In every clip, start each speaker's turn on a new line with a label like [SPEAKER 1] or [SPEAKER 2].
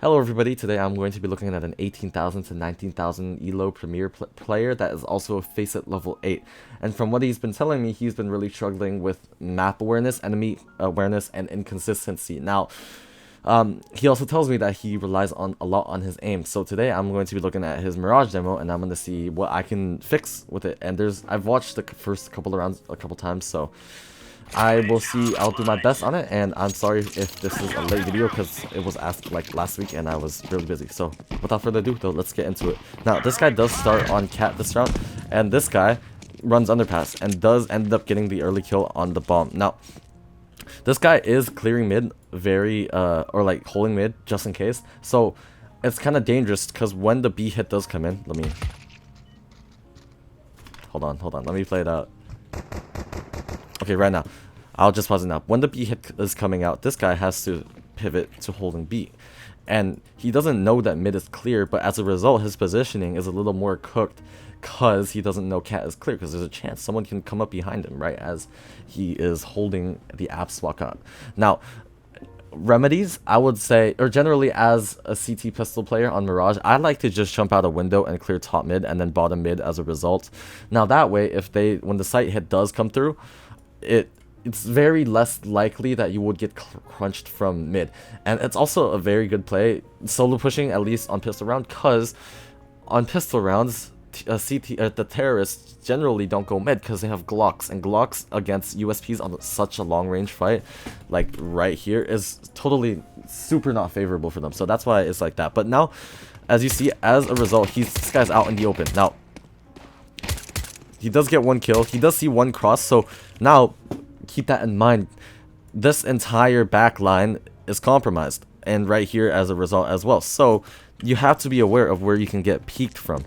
[SPEAKER 1] Hello everybody, today I'm going to be looking at an 18,000 to 19,000 ELO Premier player that is also a Faceit level 8. And from what he's been telling me, he's been really struggling with map awareness, enemy awareness, and inconsistency. Now, he also tells me that he relies a lot on his aim. So today I'm going to be looking at his Mirage demo and I'm going to see what I can fix with it. And I've watched the first couple of rounds a couple times, so I will see. I'll do my best on it, and I'm sorry if this is a late video because it was asked like last week and I was really busy. So without further ado though, let's get into it. Now this guy does start on cat this round, and this guy runs underpass and does end up getting the early kill on the bomb. Now this guy is clearing mid or like holding mid just in case, so it's kind of dangerous because when the B hit does come in, let me hold on, let me play it out. Okay, right now, I'll just pause it now. When the B hit is coming out, this guy has to pivot to holding B. And he doesn't know that mid is clear, but as a result, his positioning is a little more cooked because he doesn't know cat is clear, because there's a chance someone can come up behind him, right, as he is holding the apps walk out. Now, remedies, I would say, or generally as a CT pistol player on Mirage, I like to just jump out a window and clear top mid and then bottom mid as a result. Now that way, when the sight hit does come through, it's very less likely that you would get crunched from mid. And it's also a very good play, solo pushing, at least on pistol round, because on pistol rounds, the terrorists generally don't go mid because they have Glocks, and Glocks against USPs on such a long range fight, like right here, is totally super not favorable for them. So that's why it's like that. But now, as you see, as a result, this guy's out in the open. Now, he does get one kill. He does see one cross. So now, keep that in mind. This entire back line is compromised. And right here as a result as well. So you have to be aware of where you can get peeked from.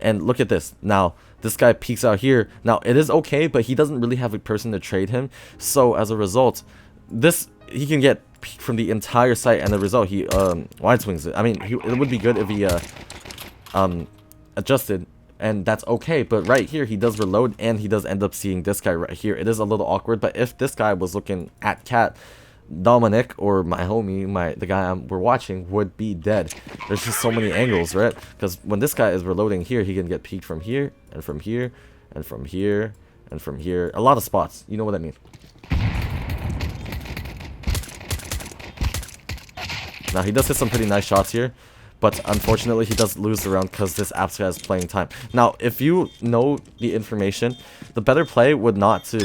[SPEAKER 1] And look at this. Now, this guy peeks out here. Now, it is okay, but he doesn't really have a person to trade him. So as a result, he can get peeked from the entire site. And the result, he wide swings it. I mean, it would be good if he adjusted. And that's okay, but right here he does reload and he does end up seeing this guy right here. It is a little awkward, but if this guy was looking at cat, Dominic or my homie, the guy we're watching, would be dead. There's just so many angles, right? Because when this guy is reloading here, he can get peeked from here and from here and from here and from here. A lot of spots. You know what I mean? Now he does hit some pretty nice shots here. But unfortunately, he does lose the round because this apps guy is playing time. Now, if you know the information, the better play would not to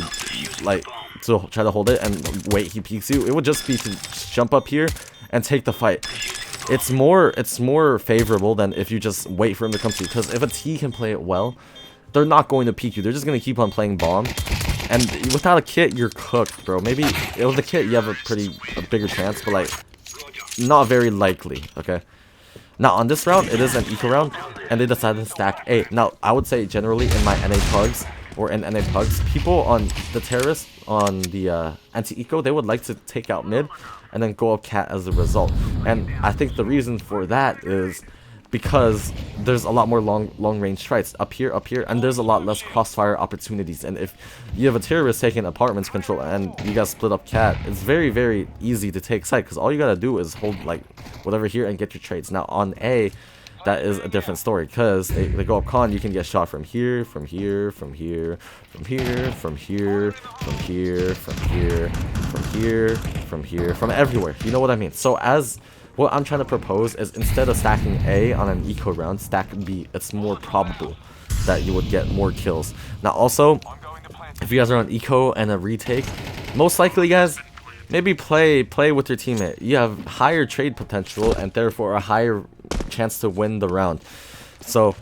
[SPEAKER 1] try to hold it and wait he peeks you. It would just be to jump up here and take the fight. It's more favorable than if you just wait for him to come to you. Because if a T can play it well, they're not going to peek you. They're just going to keep on playing bomb. And without a kit, you're cooked, bro. Maybe with a kit, you have a bigger chance, but like not very likely. Okay. Now, on this round, it is an eco round, and they decided to stack A. Now, I would say generally in my NA pugs, or in NA pugs, people on the terrorists, on the anti-eco, they would like to take out mid, and then go up cat as a result. And I think the reason for that is because there's a lot more long range strikes up here, and there's a lot less crossfire opportunities. And if you have a terrorist taking apartments control and you guys split up cat, it's very, very easy to take site because all you gotta do is hold like whatever here and get your trades. Now on A, that is a different story because they go up con, you can get shot from here, from here, from here, from here, from here, from here, from here, from here, from here, from everywhere. You know what I mean? So what I'm trying to propose is, instead of stacking A on an eco round, stack B. It's more probable that you would get more kills. Now also, if you guys are on eco and a retake, most likely, guys, maybe play with your teammate. You have higher trade potential and therefore a higher chance to win the round. So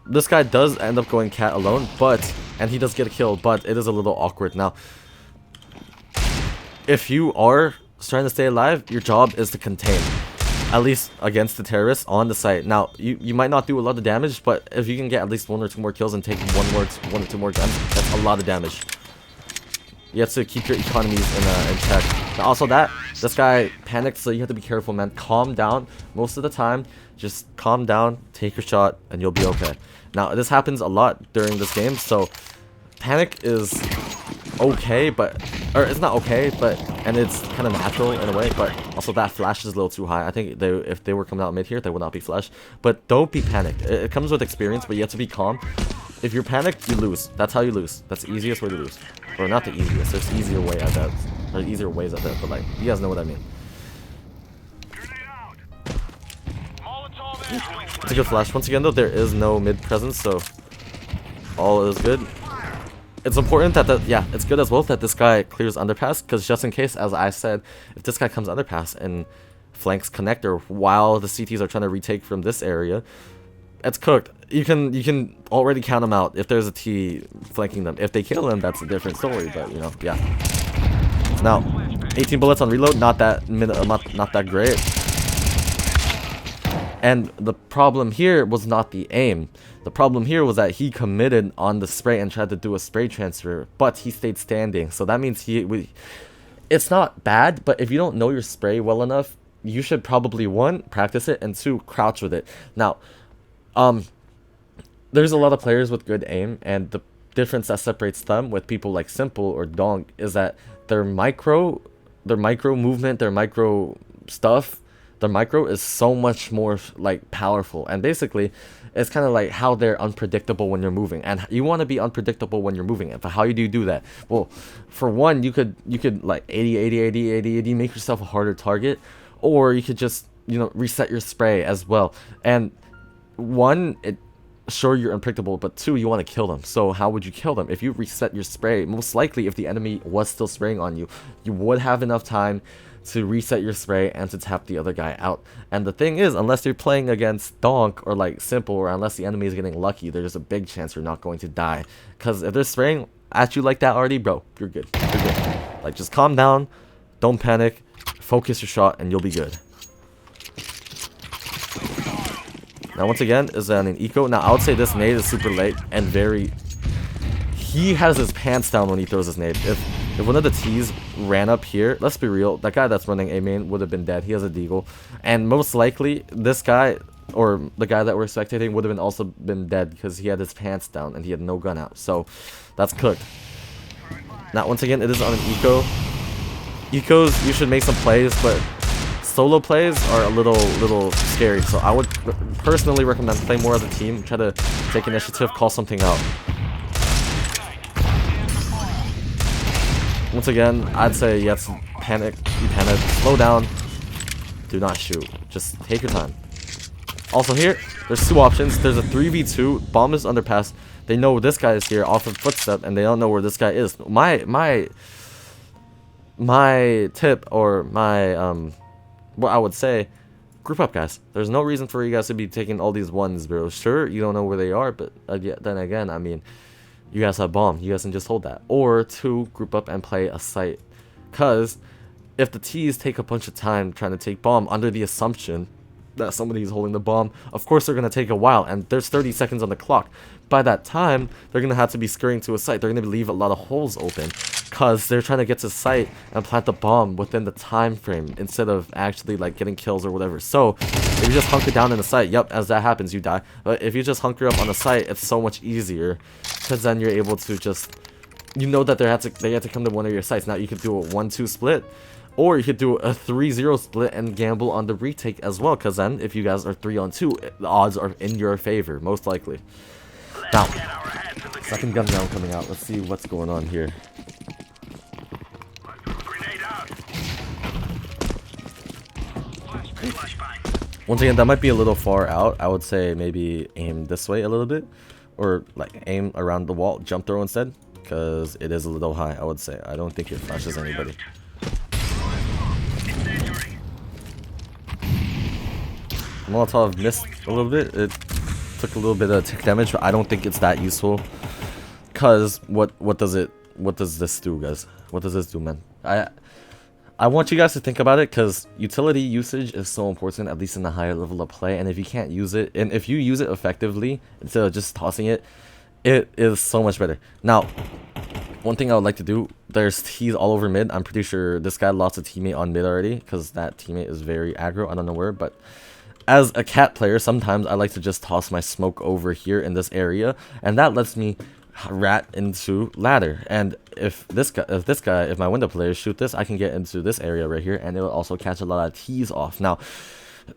[SPEAKER 1] this guy does end up going cat alone, and he does get a kill, but it is a little awkward. Now, if you are trying to stay alive, your job is to contain, at least against the terrorists on the site. Now, you might not do a lot of damage, but if you can get at least 1 or 2 more kills and take 1 or 2 more guns, that's a lot of damage. You have to keep your economies in check. Now, also this guy panicked, so you have to be careful, man. Calm down. Most of the time, just calm down, take your shot, and you'll be okay. Now, this happens a lot during this game, so panic is okay, but or it's not okay, but and it's kind of natural in a way, but also that flash is a little too high. I think if they were coming out mid here, they would not be flash. But don't be panicked. It comes with experience, but you have to be calm. If you're panicked, you lose. That's how you lose. That's the easiest way to lose. Or not the easiest. There's easier way at that. Or easier ways at that, but like you guys know what I mean. It's a good flash. Once again though, there is no mid presence, so all is good. It's important that it's good as well that this guy clears underpass, because just in case, as I said, if this guy comes underpass and flanks connector while the CTs are trying to retake from this area, it's cooked. You can already count them out if there's a T flanking them. If they kill them, that's a different story, but you know, yeah. Now, 18 bullets on reload, not that great. And the problem here was not the aim. The problem here was that he committed on the spray and tried to do a spray transfer, but he stayed standing. So that means it's not bad, but if you don't know your spray well enough, you should probably, 1, practice it, and 2, crouch with it. Now, there's a lot of players with good aim, and the difference that separates them with people like Simple or Donk is that their micro movement, their micro stuff, the micro is so much more like powerful, and basically it's kind of like how they're unpredictable when you're moving, and you want to be unpredictable when you're moving. But how do you do that? Well, for one, you could like 80, make yourself a harder target, or you could just, you know, reset your spray as well. And 1, sure, you're unpredictable, but 2, you want to kill them. So how would you kill them? If you reset your spray, most likely if the enemy was still spraying on you, you would have enough time to reset your spray and to tap the other guy out. And the thing is, unless you're playing against Donk or like Simple, or unless the enemy is getting lucky, there's a big chance you're not going to die. Because if they're spraying at you like that already, bro, you're good. You're good. Like, just calm down, don't panic, focus your shot, and you'll be good. Now, once again, is an eco. Now, I would say this nade is super late and very... He has his pants down when he throws his nade. If one of the T's ran up here, let's be real, that guy that's running A main would have been dead. He has a deagle. And most likely, this guy, or the guy that we're spectating, would have also been dead because he had his pants down and he had no gun out. So, that's cooked. Now, once again, it is on an eco. Ecos, you should make some plays, but solo plays are a little scary. So I would personally recommend play more as a team, try to take initiative, call something out. Once again, I'd say you have to panic, slow down, do not shoot, just take your time. Also here, there's 2 options. There's a 3v2, bomb is underpass, they know this guy is here off of footstep, and they don't know where this guy is. My tip, or my, what I would say, group up, guys. There's no reason for you guys to be taking all these ones, bro. Sure, you don't know where they are, but then again, I mean, you guys have bomb, you guys can just hold that. Or 2, group up and play a site. Because if the T's take a bunch of time trying to take bomb under the assumption that somebody's holding the bomb, of course they're going to take a while, and there's 30 seconds on the clock. By that time, they're going to have to be scurrying to a site. They're going to leave a lot of holes open because they're trying to get to site and plant the bomb within the time frame instead of actually like getting kills or whatever. So if you just hunker down in the site, yep, as that happens, you die. But if you just hunker up on the site, it's so much easier because then you're able to just, you know that they have to come to one of your sites. Now you could do a 1-2 split, or you could do a 3-0 split and gamble on the retake as well, because then if you guys are 3-on-2, the odds are in your favor, most likely. Now, second gun round coming out. Let's see what's going on here. Once again, that might be a little far out. I would say maybe aim this way a little bit, or like aim around the wall, jump throw instead, because it is a little high, I would say. I don't think it flashes anybody. Molotov missed a little bit. It took a little bit of tick damage, but I don't think it's that useful. Cause what does this do, guys? What does this do, man? I want you guys to think about it, because utility usage is so important, at least in the higher level of play. And if you can't use it, and if you use it effectively instead of just tossing it, it is so much better. Now, one thing I would like to do, there's T's all over mid. I'm pretty sure this guy lost a teammate on mid already, because that teammate is very aggro. I don't know where, but as a cat player, sometimes I like to just toss my smoke over here in this area, and that lets me rat into ladder. And if my window players shoot this, I can get into this area right here, and it will also catch a lot of T's off. Now,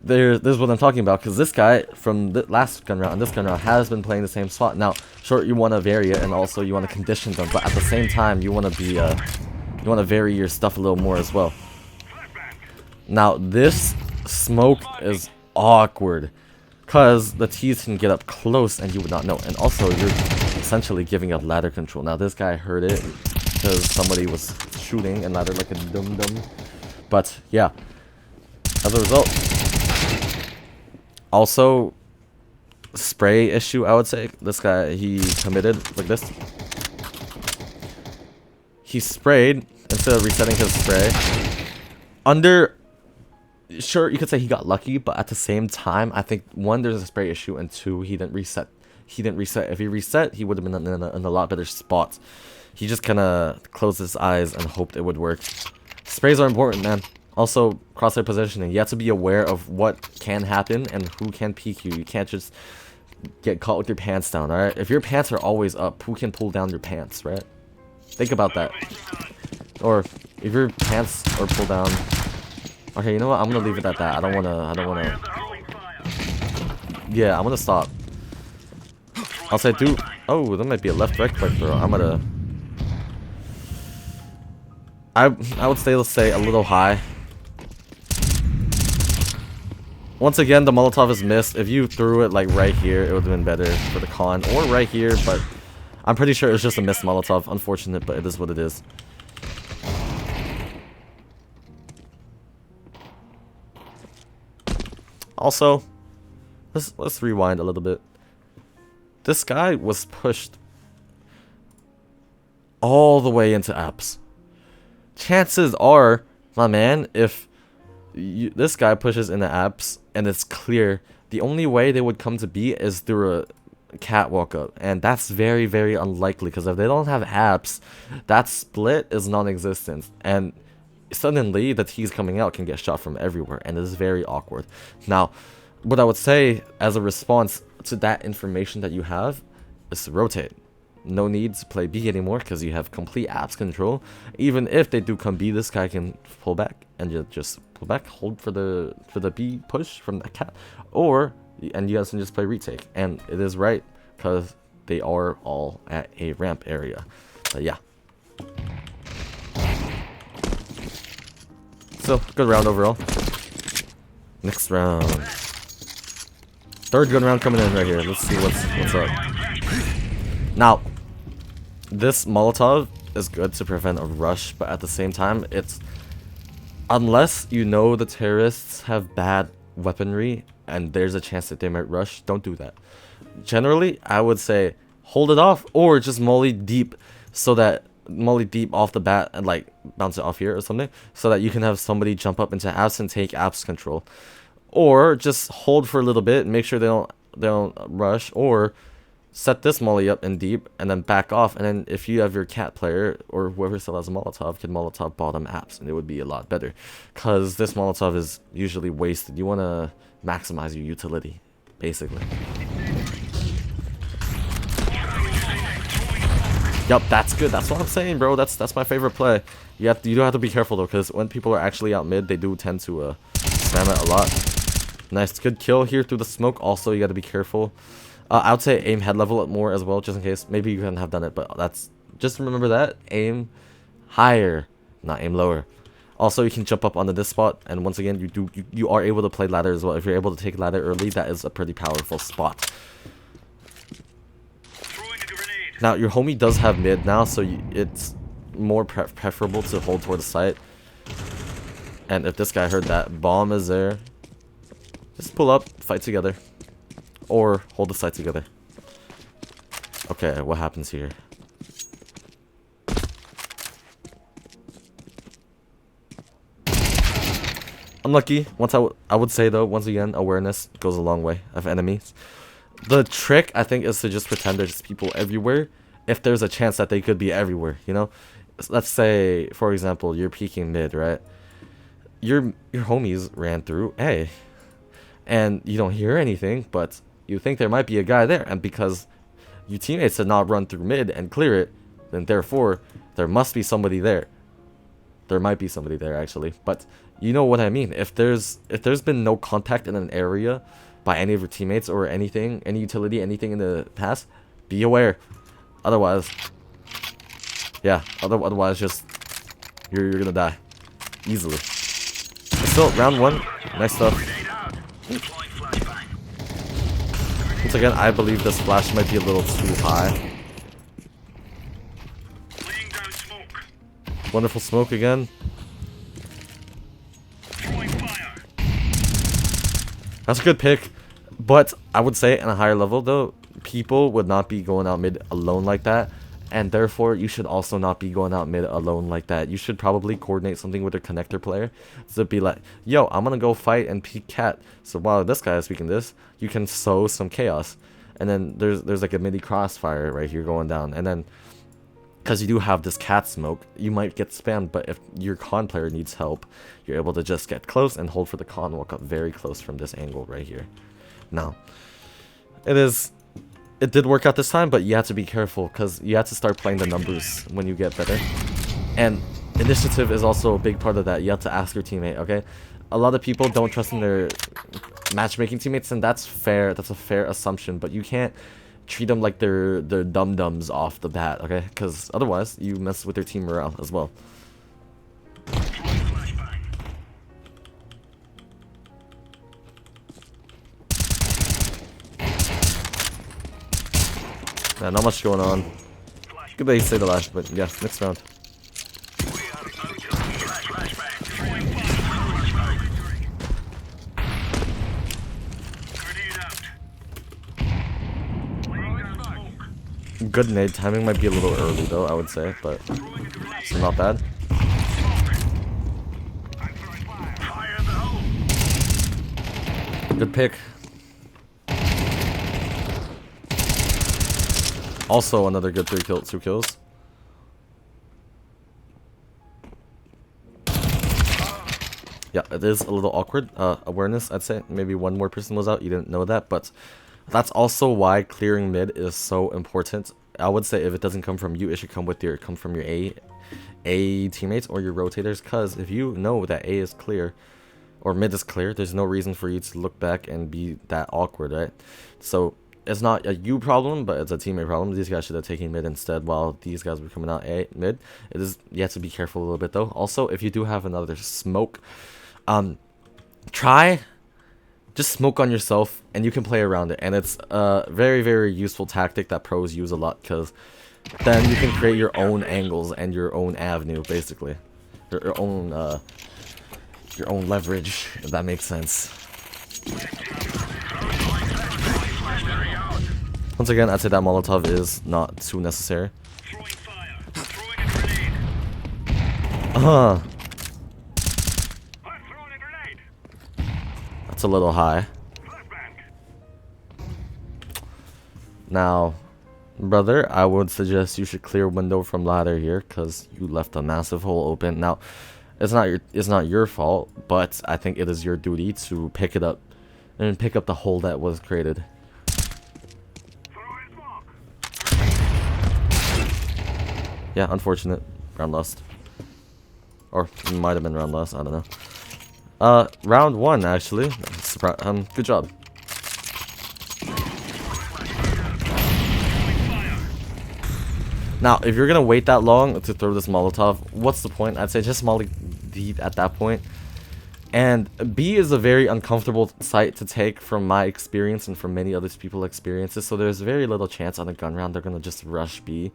[SPEAKER 1] this is what I'm talking about, because this guy from the last gun round and this gun round has been playing the same spot. Now, sure, you want to vary it, and also you want to condition them, but at the same time, you want to be you want to vary your stuff a little more as well. Now, this smoke is awkward, because the T's can get up close and you would not know. And also, you're essentially giving up ladder control. Now, this guy heard it because somebody was shooting and ladder like a dum-dum. But, yeah. As a result, also, spray issue, I would say. This guy, he committed like this. He sprayed, instead of resetting his spray, under... Sure, you could say he got lucky, but at the same time, I think, one, there's a spray issue, and two, he didn't reset. If he reset, he would have been in a lot better spot. He just kind of closed his eyes and hoped it would work. Sprays are important, man. Also, crosshair positioning. You have to be aware of what can happen and who can peek you. You can't just get caught with your pants down, alright? If your pants are always up, who can pull down your pants, right? Think about that. Or, if your pants are pulled down... Okay, you know what? I'm gonna leave it at that. I don't wanna... Yeah, I'm gonna stop. I'll say, dude... Oh, that might be a left-right click, bro. I'm gonna... I would say, let's say, a little high. Once again, the Molotov is missed. If you threw it, like, right here, it would have been better for the con. Or right here, but... I'm pretty sure it's just a missed Molotov. Unfortunate, but it is what it is. Also, let's rewind a little bit. This guy was pushed all the way into apps. Chances are, my man, if this guy pushes into apps and it's clear, the only way they would come to be is through a catwalk up, and that's very, very unlikely, because if they don't have apps, that split is non-existent, and suddenly the T's coming out can get shot from everywhere, and it is very awkward. Now, what I would say as a response to that information that you have is to rotate. No need to play B anymore, because you have complete apps control. Even if they do come B, this guy can pull back and just pull back, hold for the B push from the cat, and you guys can just play retake. And it is right, because they are all at a ramp area. But yeah. So, good round overall. Next round. Third good round coming in right here. Let's see what's up. Now, this Molotov is good to prevent a rush, but at the same time, it's... Unless you know the terrorists have bad weaponry, and there's a chance that they might rush, don't do that. Generally, I would say, hold it off, or just molly deep, so that... Molly deep off the bat and like bounce it off here or something, so that you can have somebody jump up into apps and take apps control, or just hold for a little bit and make sure they don't rush, or set this molly up in deep and then back off, and then if you have your cat player or whoever still has a Molotov can Molotov bottom apps, and it would be a lot better, because this Molotov is usually wasted. You want to maximize your utility, basically. Yup, that's good. That's what I'm saying, bro. That's my favorite play. You do have to be careful though, because when people are actually out mid, they do tend to spam it a lot. Nice, good kill here through the smoke. Also, you got to be careful. I would say aim head level it more as well, just in case. Maybe you couldn't have done it, but that's just remember that aim higher, not aim lower. Also, you can jump up onto this spot, and once again, you are able to play ladder as well. If you're able to take ladder early, that is a pretty powerful spot. Now, your homie does have mid now, so it's more preferable to hold toward the site. And if this guy heard that, bomb is there. Just pull up, fight together. Or hold the site together. Okay, what happens here? Unlucky. I would say though, once again, awareness goes a long way of enemies. The trick, I think, is to just pretend there's people everywhere, if there's a chance that they could be everywhere, you know? Let's say, for example, you're peeking mid, right? Your homies ran through A, and you don't hear anything, but you think there might be a guy there, and because your teammates did not run through mid and clear it, then therefore there must be somebody there. There might be somebody there actually, but you know what I mean. If there's been no contact in an area by any of your teammates or anything, any utility, anything in the past, be aware. Otherwise, yeah, otherwise just you're gonna die easily. But still, round 1, nice stuff. Once again, I believe this flash might be a little too high. Wonderful smoke again. That's a good pick, but I would say in a higher level though, people would not be going out mid alone like that, and therefore you should also not be going out mid alone like that. You should probably coordinate something with your connector player to be like, yo, I'm gonna go fight and peek cat. So while this guy is speaking this, you can sow some chaos, and then there's like a midi crossfire right here going down, and then because you do have this cat smoke, you might get spammed, but if your con player needs help, you're able to just get close and hold for the con, walk up very close from this angle right here. Now, it did work out this time, but you have to be careful because you have to start playing the numbers when you get better. And initiative is also a big part of that. You have to ask your teammate, okay? A lot of people don't trust in their matchmaking teammates, and that's fair. That's a fair assumption, but you can't treat them like they're dum-dums off the bat, okay? Because otherwise, you mess with their team morale as well. Yeah, not much going on. Good that you say the last, but yeah, next round. Good nade timing, might be a little early though, I would say, but it's not bad. Good pick. Also another good 2 kills. Yeah, it is a little awkward. Awareness, I'd say. Maybe one more person was out, you didn't know that, but that's also why clearing mid is so important. I would say if it doesn't come from you, it should come from your A teammates or your rotators, because if you know that A is clear or mid is clear, there's no reason for you to look back and be that awkward, right? So it's not a you problem, but it's a teammate problem. These guys should have taken mid instead while these guys were coming out A mid. You have to be careful a little bit though. Also, if you do have another smoke, try just smoke on yourself and you can play around it, and it's a very, very useful tactic that pros use a lot, because then you can create your own angles and your own avenue, basically your own leverage, if that makes sense. Once again, I'd say that Molotov is not too necessary. That's a little high. Now, brother, I would suggest you should clear window from ladder here, because you left a massive hole open. Now, it's not your fault, but I think it is your duty to pick it up and pick up the hole that was created. Yeah, unfortunate. Round lost. Or it might have been round lost, I don't know. Round 1 actually. Good job. Now, if you're gonna wait that long to throw this Molotov, what's the point? I'd say just molly deep at that point. And B is a very uncomfortable site to take from my experience and from many other people's experiences, so there's very little chance on a gun round they're gonna just rush B.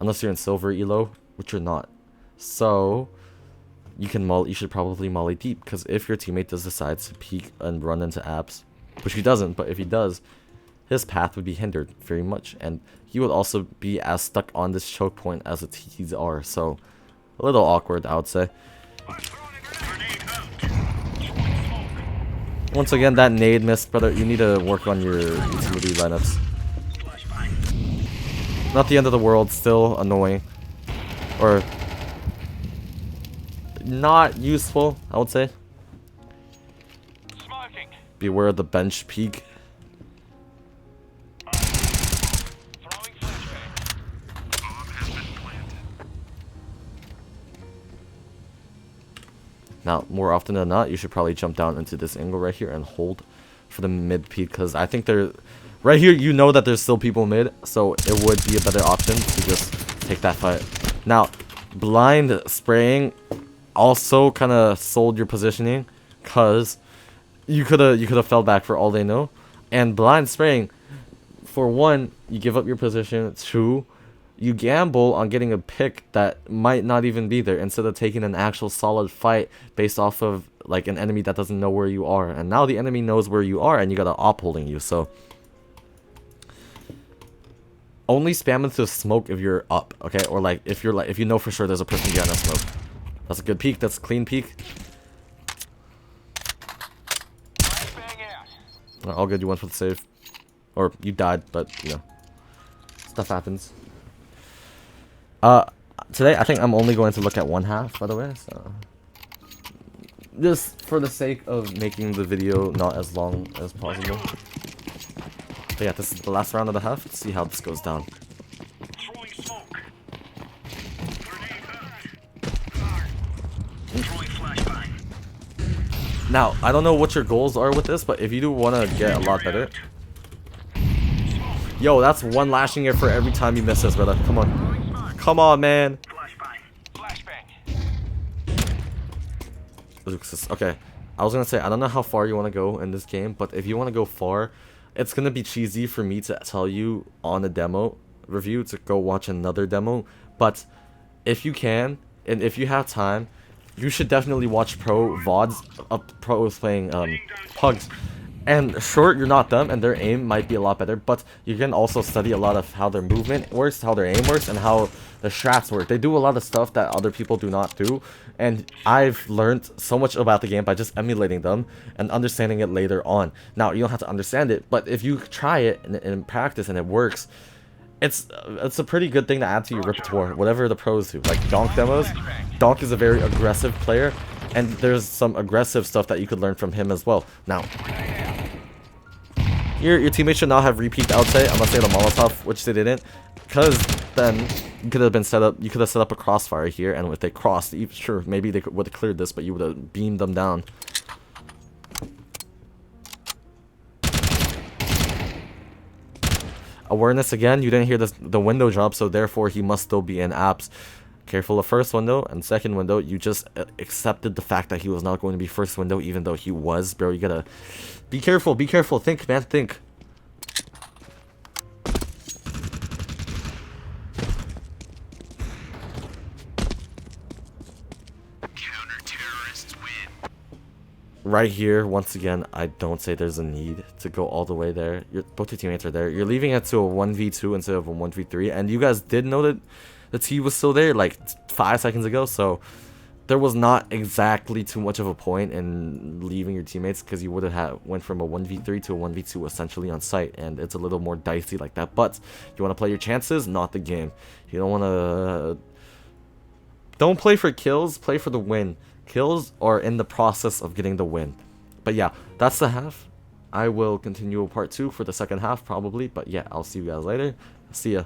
[SPEAKER 1] Unless you're in silver elo, which you're not. So you should probably molly deep, because if your teammate does decide to peek and run into apps, which he doesn't, but if he does, his path would be hindered very much, and he would also be as stuck on this choke point as the T's are. So a little awkward, I would say. Once again, that nade missed, brother. You need to work on your utility lineups. Not the end of the world, still annoying. Or not useful, I would say. Beware of the bench peak. Now, more often than not, you should probably jump down into this angle right here and hold for the mid peek, because I think they're right here. You know that there's still people mid, so it would be a better option to just take that fight. Now, blind spraying also kind of sold your positioning, cause you could have fell back for all they know. And blind spraying, for one, you give up your position. Two, you gamble on getting a pick that might not even be there, instead of taking an actual solid fight based off of like an enemy that doesn't know where you are. And now the enemy knows where you are, and you got an op holding you. So only spam into smoke if you're up, okay? Or like if you know for sure there's a person behind that smoke. That's a good peek. That's a clean peek. All good. You went for the save, or you died, but you know, stuff happens. Today I think I'm only going to look at one half, by the way. So just for the sake of making the video not as long as possible. But yeah, this is the last round of the half. Let's see how this goes down. Now, I don't know what your goals are with this, but if you do want to get a lot better... Yo, that's one lashing it for every time you miss this, brother. Come on. Come on, man. Okay, I was going to say, I don't know how far you want to go in this game, but if you want to go far, it's going to be cheesy for me to tell you on a demo review to go watch another demo. But if you can, and if you have time, you should definitely watch pro VODs of pros playing pugs. And sure, you're not them, and their aim might be a lot better, but you can also study a lot of how their movement works, how their aim works, and how the strats work. They do a lot of stuff that other people do not do, and I've learned so much about the game by just emulating them and understanding it later on. Now, you don't have to understand it, but if you try it in practice and it works, it's a pretty good thing to add to your repertoire, whatever the pros do. Like Donk demos, Donk is a very aggressive player, and there's some aggressive stuff that you could learn from him as well. Now, your teammates should not have repeat outside unless they had a Molotov, which they didn't, because then you could have been set up. You could have set up a crossfire here, and if they crossed, sure, maybe they would have cleared this, but you would have beamed them down. Awareness again, you didn't hear the window drop, so therefore he must still be in apps. Careful of first window, and second window, you just accepted the fact that he was not going to be first window, even though he was, bro. You gotta be careful, think, man, think. Counter-terrorists win. Right here, once again, I don't say there's a need to go all the way there. Both your teammates are there. You're leaving it to a 1v2 instead of a 1v3, and you guys did know that the T was still there like 5 seconds ago, so there was not exactly too much of a point in leaving your teammates, because you would have went from a 1v3 to a 1v2 essentially on site, and it's a little more dicey like that. But you want to play your chances, not the game. You don't want to... Don't play for kills, play for the win. Kills are in the process of getting the win. But yeah, that's the half. I will continue part 2 for the second half probably, but yeah, I'll see you guys later. See ya.